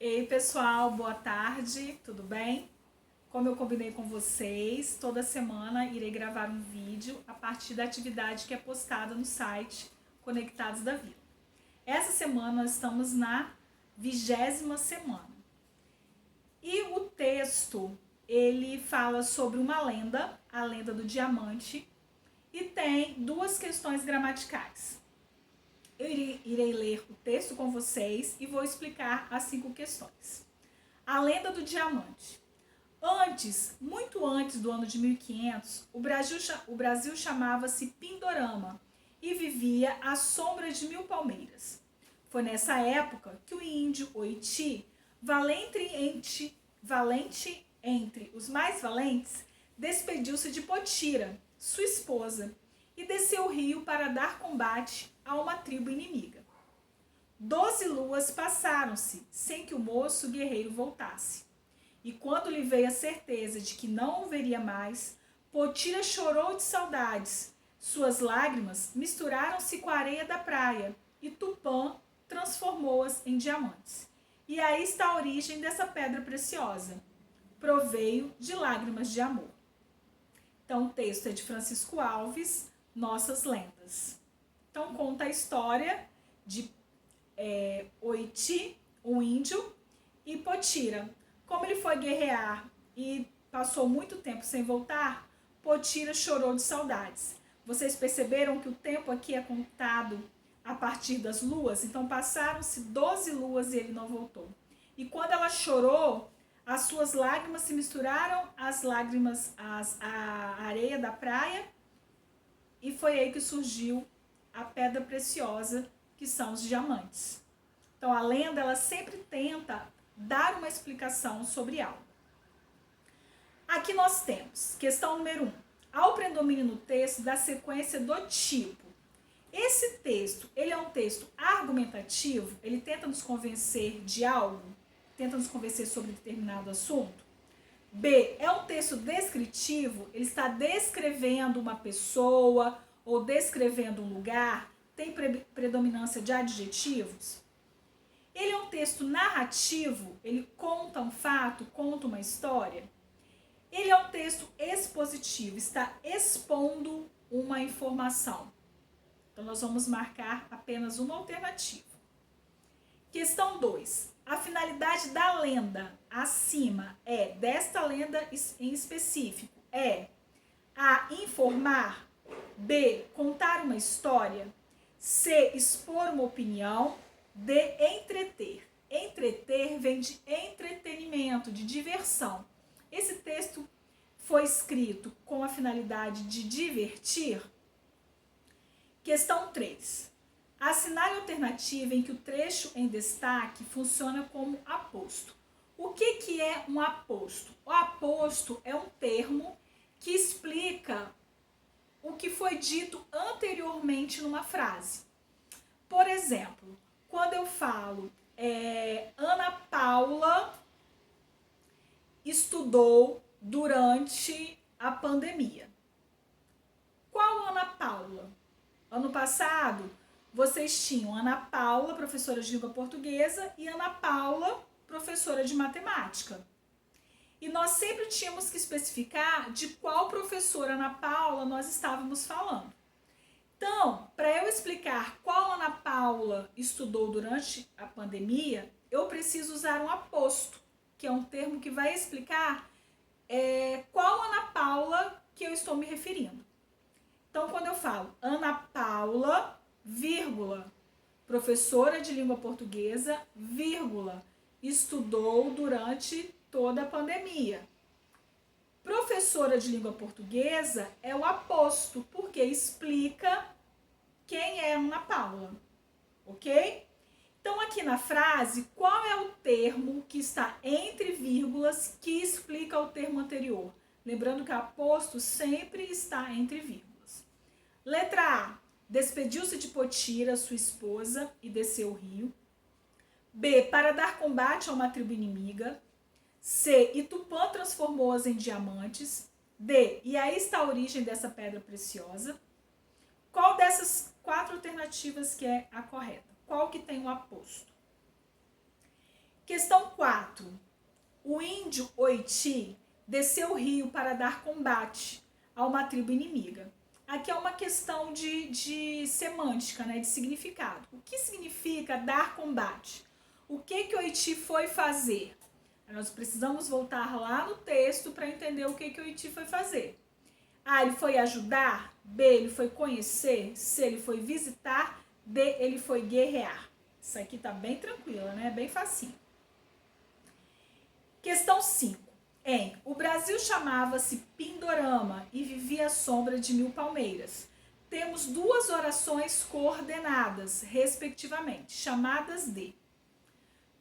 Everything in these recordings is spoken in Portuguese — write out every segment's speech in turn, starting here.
Ei pessoal, boa tarde, tudo bem? Como eu combinei com vocês, toda semana irei gravar um vídeo a partir da atividade que é postada no site Conectados da Vila. Essa semana nós estamos na 20ª semana. E o texto, ele fala sobre uma lenda, a lenda do diamante, e tem duas questões gramaticais. Eu irei ler o texto com vocês e vou explicar as 5 questões. A lenda do diamante. Muito antes do ano de 1500, o Brasil chamava-se Pindorama e vivia à sombra de 1000 palmeiras. Foi nessa época que o índio Oiti, valente entre os mais valentes, despediu-se de Potira, sua esposa, e desceu o rio para dar combate a uma tribo inimiga. 12 luas passaram-se sem que o moço guerreiro voltasse. E quando lhe veio a certeza de que não o veria mais, Potira chorou de saudades. Suas lágrimas misturaram-se com a areia da praia e Tupã transformou-as em diamantes. E aí está a origem dessa pedra preciosa. Proveio de lágrimas de amor. Então o texto é de Francisco Alves, Nossas Lendas. Então conta a história de Oiti, um índio, e Potira. Como ele foi guerrear e passou muito tempo sem voltar, Potira chorou de saudades. Vocês perceberam que o tempo aqui é contado a partir das luas? Então passaram-se 12 luas e ele não voltou. E quando ela chorou, as suas lágrimas se misturaram às lágrimas, à areia da praia, e foi aí que surgiu a pedra preciosa, que são os diamantes. Então a lenda, ela sempre tenta dar uma explicação sobre algo. Aqui nós temos, questão número 1, ao predomínio no texto da sequência do tipo. Esse texto, ele é um texto argumentativo, ele tenta nos convencer de algo, tenta nos convencer sobre determinado assunto. B, é um texto descritivo, ele está descrevendo uma pessoa ou descrevendo um lugar, tem predominância de adjetivos. Ele é um texto narrativo, ele conta um fato, conta uma história. Ele é um texto expositivo, está expondo uma informação. Então nós vamos marcar apenas uma alternativa. Questão 2. A finalidade da lenda acima é, desta lenda em específico, é A, informar, B, contar uma história, C, expor uma opinião, D, entreter. Entreter vem de entretenimento, de diversão. Esse texto foi escrito com a finalidade de divertir. Questão 3. Assinale a alternativa em que o trecho em destaque funciona como aposto. O que é um aposto? O aposto é um termo que explica o que foi dito anteriormente numa frase. Por exemplo, quando eu falo Ana Paula estudou durante a pandemia. Qual Ana Paula? Ano passado, vocês tinham Ana Paula, professora de língua portuguesa, e Ana Paula, professora de matemática. E nós sempre tínhamos que especificar de qual professora Ana Paula nós estávamos falando. Então, para eu explicar qual Ana Paula estudou durante a pandemia, eu preciso usar um aposto, que é um termo que vai explicar qual Ana Paula que eu estou me referindo. Então, quando eu falo Ana Paula, vírgula, professora de língua portuguesa, vírgula, estudou durante toda a pandemia. Professora de língua portuguesa é o aposto, porque explica quem é Ana Paula, ok? Então, aqui na frase, qual é o termo que está entre vírgulas que explica o termo anterior? Lembrando que o aposto sempre está entre vírgulas. Letra A, despediu-se de Potira, sua esposa, e desceu o rio. B, para dar combate a uma tribo inimiga. C, e Tupã transformou-as em diamantes. D, e aí está a origem dessa pedra preciosa. Qual dessas 4 alternativas que é a correta? Qual que tem o aposto? Questão 4. O índio Oiti desceu o rio para dar combate a uma tribo inimiga. Aqui é uma questão de semântica, né, de significado. O que significa dar combate? O que Oiti foi fazer? Nós precisamos voltar lá no texto para entender o que Oiti foi fazer. A, ele foi ajudar. B, ele foi conhecer. C, ele foi visitar. D, ele foi guerrear. Isso aqui tá bem tranquila, né? Bem facinho. Questão 5. O Brasil chamava-se Pindorama e vivia à sombra de 1000 palmeiras. Temos duas orações coordenadas, respectivamente, chamadas de.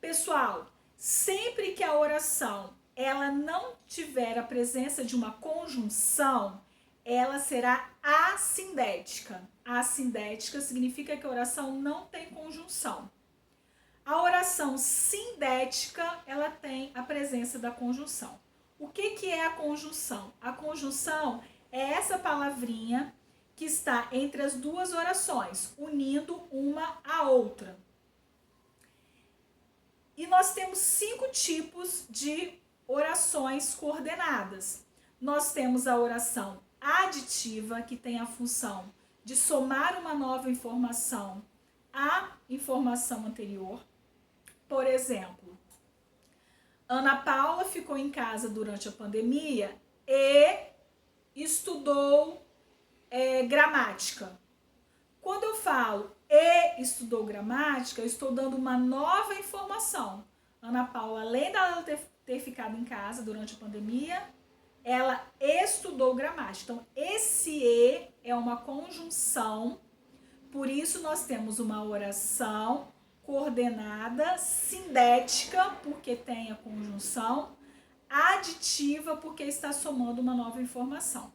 Pessoal, sempre que a oração ela não tiver a presença de uma conjunção, ela será assindética. Assindética significa que a oração não tem conjunção. A oração sindética, ela tem a presença da conjunção. O que é a conjunção? A conjunção é essa palavrinha que está entre as duas orações, unindo uma à outra. E nós temos 5 tipos de orações coordenadas. Nós temos a oração aditiva, que tem a função de somar uma nova informação à informação anterior. Por exemplo, Ana Paula ficou em casa durante a pandemia e estudou gramática. Quando eu falo e estudou gramática, eu estou dando uma nova informação. Ana Paula, além dela ter ficado em casa durante a pandemia, ela estudou gramática. Então, esse e é uma conjunção, por isso nós temos uma oração coordenada, sindética, porque tem a conjunção, aditiva, porque está somando uma nova informação.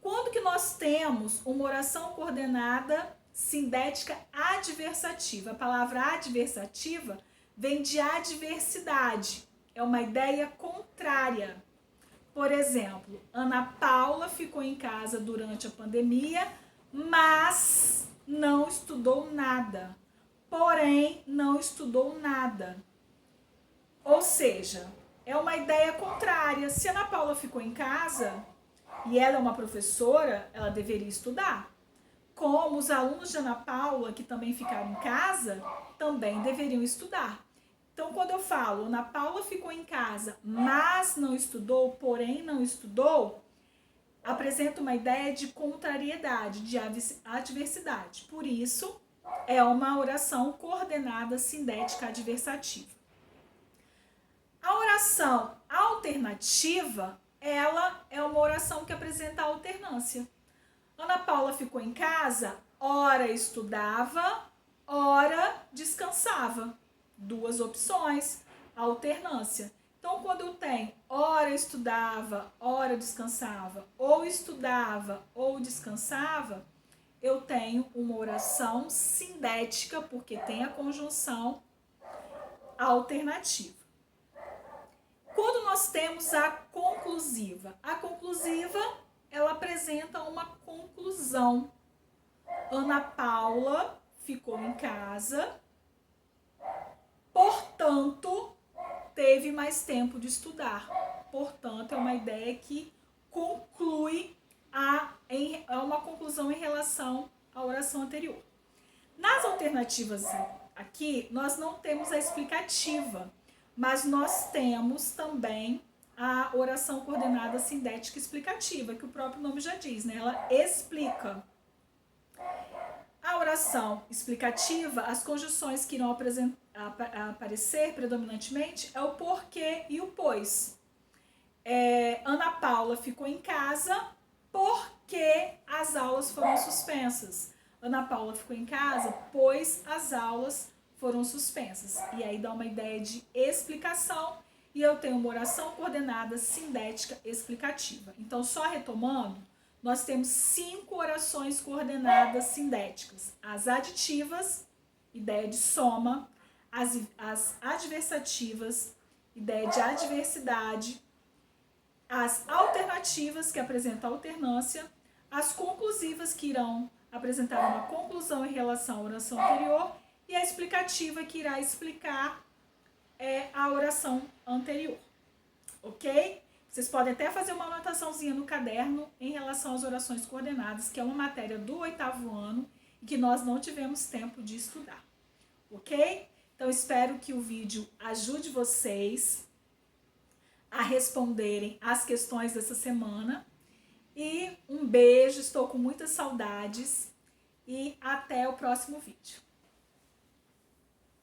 Quando que nós temos uma oração coordenada sindética adversativa? A palavra adversativa vem de adversidade, é uma ideia contrária. Por exemplo, Ana Paula ficou em casa durante a pandemia, mas não estudou nada. Porém, não estudou nada. Ou seja, é uma ideia contrária. Se Ana Paula ficou em casa e ela é uma professora, ela deveria estudar. Como os alunos de Ana Paula, que também ficaram em casa, também deveriam estudar. Então, quando eu falo, Ana Paula ficou em casa, mas não estudou, porém não estudou, apresenta uma ideia de contrariedade, de adversidade. Por isso, é uma oração coordenada sindética adversativa. A oração alternativa, ela é uma oração que apresenta alternância. Ana Paula ficou em casa, ora estudava, ora descansava. 2 opções, alternância. Então, quando eu tenho ora estudava, ora descansava, ou estudava, ou descansava, eu tenho uma oração sindética, porque tem a conjunção alternativa. Quando nós temos a conclusiva ela apresenta uma conclusão. Ana Paula ficou em casa, portanto, teve mais tempo de estudar. Portanto, é uma ideia que conclui a uma conclusão em relação à oração anterior. Nas alternativas aqui, nós não temos a explicativa, mas nós temos também a oração coordenada sindética explicativa, que o próprio nome já diz, né? Ela explica. A oração explicativa, as conjunções que irão aparecer predominantemente é o porquê e o pois. Ana Paula ficou em casa porque as aulas foram suspensas. Ana Paula ficou em casa pois as aulas foram suspensas. E aí dá uma ideia de explicação e eu tenho uma oração coordenada sindética explicativa. Então, só retomando, nós temos 5 orações coordenadas sindéticas. As aditivas, ideia de soma, as adversativas, ideia de adversidade, as alternativas, que apresentam alternância, as conclusivas, que irão apresentar uma conclusão em relação à oração anterior, e a explicativa, que irá explicar a oração anterior, ok? Vocês podem até fazer uma anotaçãozinha no caderno em relação às orações coordenadas, que é uma matéria do 8º ano e que nós não tivemos tempo de estudar, ok? Então, espero que o vídeo ajude vocês a responderem as questões dessa semana. E um beijo, estou com muitas saudades e até o próximo vídeo.